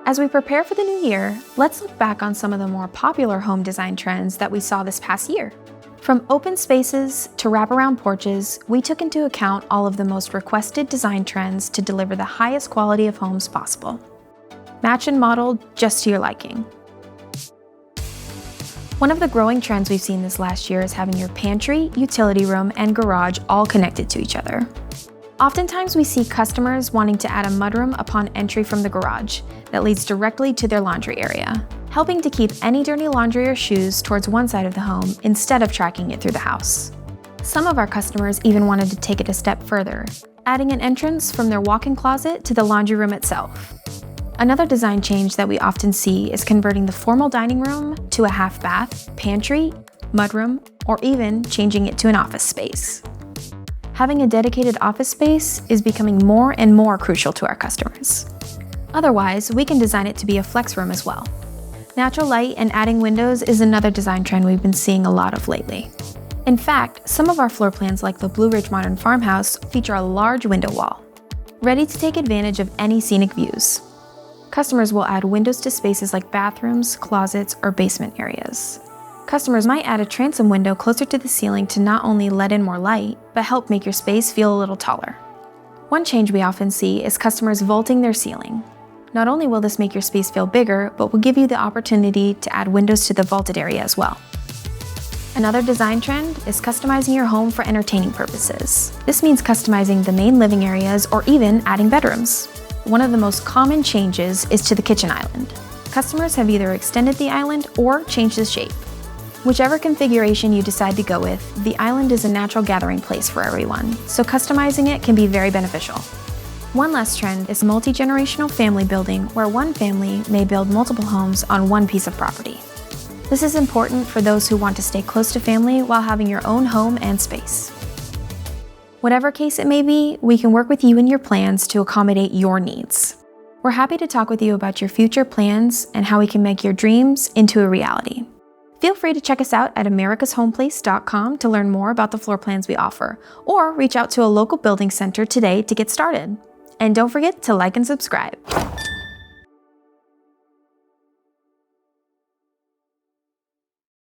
As we prepare for the new year, let's look back on some of the more popular home design trends that we saw this past year. From open spaces to wraparound porches, we took into account all of the most requested design trends to deliver the highest quality of homes possible. Match and modeled just to your liking. One of the growing trends we've seen this last year is having your pantry, utility room, and garage all connected to each other. Oftentimes we see customers wanting to add a mudroom upon entry from the garage that leads directly to their laundry area, helping to keep any dirty laundry or shoes towards one side of the home instead of tracking it through the house. Some of our customers even wanted to take it a step further, adding an entrance from their walk-in closet to the laundry room itself. Another design change that we often see is converting the formal dining room to a half bath, pantry, mudroom, or even changing it to an office space. Having a dedicated office space is becoming more and more crucial to our customers. Otherwise, we can design it to be a flex room as well. Natural light and adding windows is another design trend we've been seeing a lot of lately. In fact, some of our floor plans like the Blue Ridge Modern Farmhouse feature a large window wall, ready to take advantage of any scenic views. Customers will add windows to spaces like bathrooms, closets, or basement areas. Customers might add a transom window closer to the ceiling to not only let in more light, but help make your space feel a little taller. One change we often see is customers vaulting their ceiling. Not only will this make your space feel bigger, but will give you the opportunity to add windows to the vaulted area as well. Another design trend is customizing your home for entertaining purposes. This means customizing the main living areas or even adding bedrooms. One of the most common changes is to the kitchen island. Customers have either extended the island or changed the shape. Whichever configuration you decide to go with, the island is a natural gathering place for everyone, so customizing it can be very beneficial. One last trend is multi-generational family building, where one family may build multiple homes on one piece of property. This is important for those who want to stay close to family while having your own home and space. Whatever case it may be, we can work with you and your plans to accommodate your needs. We're happy to talk with you about your future plans and how we can make your dreams into a reality. Feel free to check us out at americashomeplace.com to learn more about the floor plans we offer, or reach out to a local building center today to get started. And don't forget to like and subscribe.